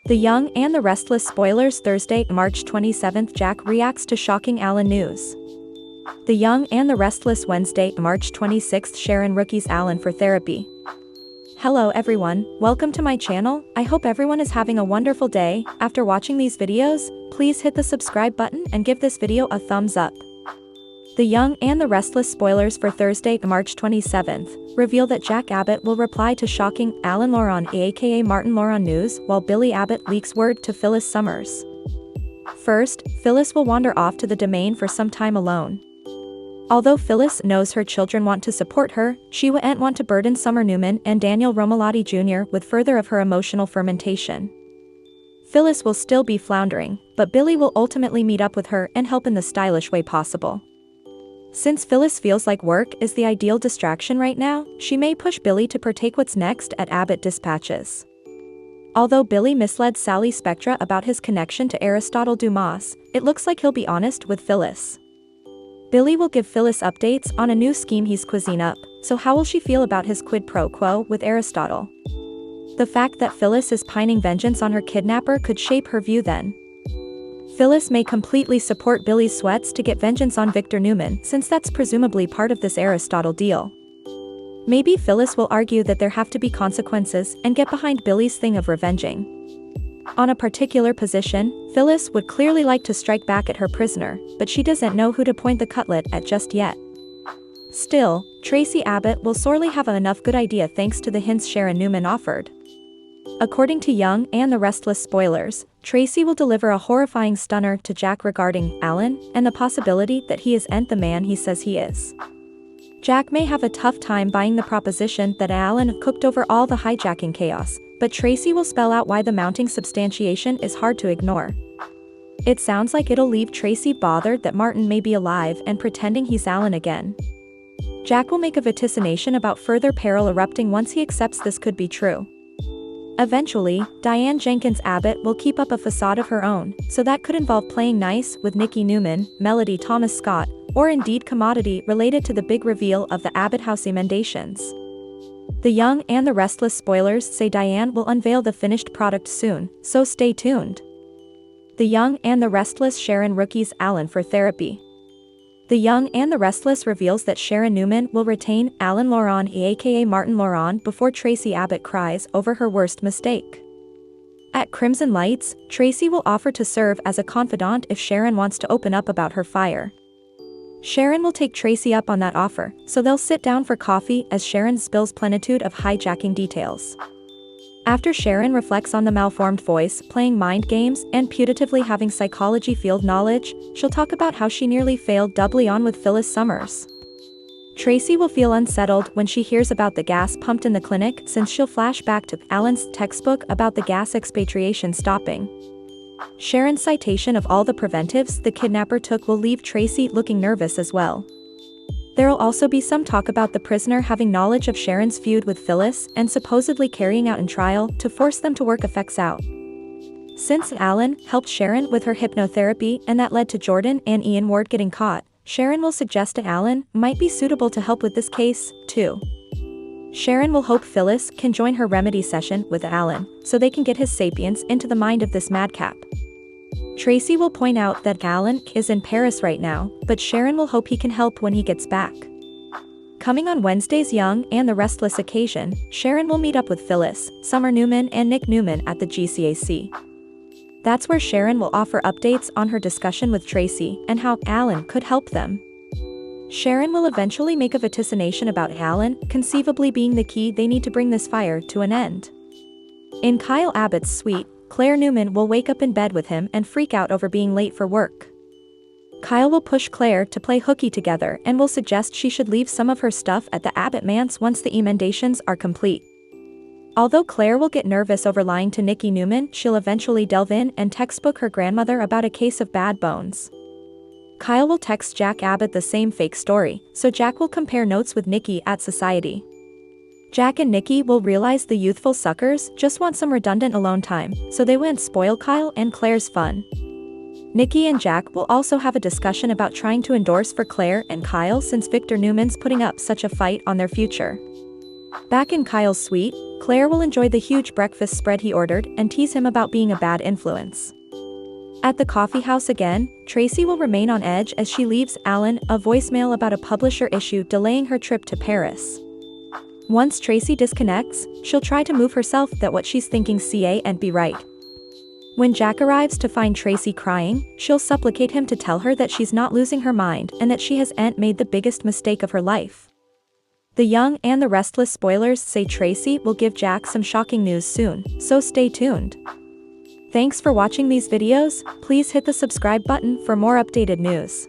The Young and the Restless spoilers Thursday, March 27th. Jack reacts to shocking Alan news. The Young and the Restless Wednesday, March 26th. Sharon rookies Alan for therapy. Hello everyone, welcome to my channel. I hope everyone is having a wonderful day. After watching these videos, please hit the subscribe button and give this video a thumbs up. The Young and the Restless spoilers for Thursday, March 27th, reveal that Jack Abbott will reply to shocking Alan Laurent aka Martin Laurent news, while Billy Abbott leaks word to Phyllis Summers. First, Phyllis will wander off to the domain for some time alone. Although Phyllis knows her children want to support her, she won't want to burden Summer Newman and Daniel Romalotti Jr. with further of her emotional fermentation. Phyllis will still be floundering, but Billy will ultimately meet up with her and help in the stylish way possible. Since Phyllis feels like work is the ideal distraction right now, she may push Billy to partake what's next at Abbott Dispatches. Although Billy misled Sally Spectra about his connection to Aristotle Dumas, it looks like he'll be honest with Phyllis. Billy will give Phyllis updates on a new scheme he's quizzing up, so how will she feel about his quid pro quo with Aristotle? The fact that Phyllis is pining vengeance on her kidnapper could shape her view then. Phyllis may completely support Billy's sweats to get vengeance on Victor Newman, since that's presumably part of this Aristotle deal. Maybe Phyllis will argue that there have to be consequences and get behind Billy's thing of revenging. On a particular position, Phyllis would clearly like to strike back at her prisoner, but she doesn't know who to point the cutlet at just yet. Still, Tracy Abbott will sorely have enough good idea thanks to the hints Sharon Newman offered. According to Young and the Restless spoilers, Tracy will deliver a horrifying stunner to Jack regarding Alan and the possibility that he isn't the man he says he is. Jack may have a tough time buying the proposition that Alan cooked over all the hijacking chaos, but Tracy will spell out why the mounting substantiation is hard to ignore. It sounds like it'll leave Tracy bothered that Martin may be alive and pretending he's Alan again. Jack will make a vaticination about further peril erupting once he accepts this could be true. Eventually, Diane Jenkins Abbott will keep up a facade of her own, so that could involve playing nice with Nikki Newman, Melody Thomas Scott, or indeed commodity related to the big reveal of the Abbott House emendations. The Young and the Restless spoilers say Diane will unveil the finished product soon, so stay tuned. The Young and the Restless Sharon rookies Alan for therapy. The Young and the Restless reveals that Sharon Newman will retain Alan Laurent aka Martin Laurent before Tracy Abbott cries over her worst mistake. At Crimson Lights, Tracy will offer to serve as a confidant if Sharon wants to open up about her fire. Sharon will take Tracy up on that offer, so they'll sit down for coffee as Sharon spills plenitude of hijacking details. After Sharon reflects on the malformed voice, playing mind games, and putatively having psychology field knowledge, she'll talk about how she nearly failed doubly on with Phyllis Summers. Tracy will feel unsettled when she hears about the gas pumped in the clinic, since she'll flash back to Alan's textbook about the gas expatriation stopping. Sharon's citation of all the preventives the kidnapper took will leave Tracy looking nervous as well. There'll also be some talk about the prisoner having knowledge of Sharon's feud with Phyllis and supposedly carrying out in trial to force them to work effects out. Since Alan helped Sharon with her hypnotherapy and that led to Jordan and Ian Ward getting caught, Sharon will suggest to Alan might be suitable to help with this case, too. Sharon will hope Phyllis can join her remedy session with Alan, so they can get his sapience into the mind of this madcap. Tracy will point out that Alan is in Paris right now, but Sharon will hope he can help when he gets back. Coming on Wednesday's Young and the Restless occasion, Sharon will meet up with Phyllis, Summer Newman and Nick Newman at the GCAC. That's where Sharon will offer updates on her discussion with Tracy and how Alan could help them. Sharon will eventually make a vaticination about Alan conceivably being the key they need to bring this fire to an end. In Kyle Abbott's suite, Claire Newman will wake up in bed with him and freak out over being late for work. Kyle will push Claire to play hooky together and will suggest she should leave some of her stuff at the Abbott manse once the emendations are complete. Although Claire will get nervous over lying to Nikki Newman, she'll eventually delve in and textbook her grandmother about a case of bad bones. Kyle will text Jack Abbott the same fake story, so Jack will compare notes with Nikki at Society. Jack and Nikki will realize the youthful suckers just want some redundant alone time, so they won't spoil Kyle and Claire's fun. Nikki and Jack will also have a discussion about trying to endorse for Claire and Kyle since Victor Newman's putting up such a fight on their future. Back in Kyle's suite, Claire will enjoy the huge breakfast spread he ordered and tease him about being a bad influence. At the coffee house again, Tracy will remain on edge as she leaves Alan a voicemail about a publisher issue delaying her trip to Paris. Once Tracy disconnects, she'll try to move herself that what she's thinking can't be right. When Jack arrives to find Tracy crying, she'll supplicate him to tell her that she's not losing her mind and that she hasn't made the biggest mistake of her life. The Young and the Restless spoilers say Tracy will give Jack some shocking news soon, so stay tuned. Thanks for watching these videos. Please hit the subscribe button for more updated news.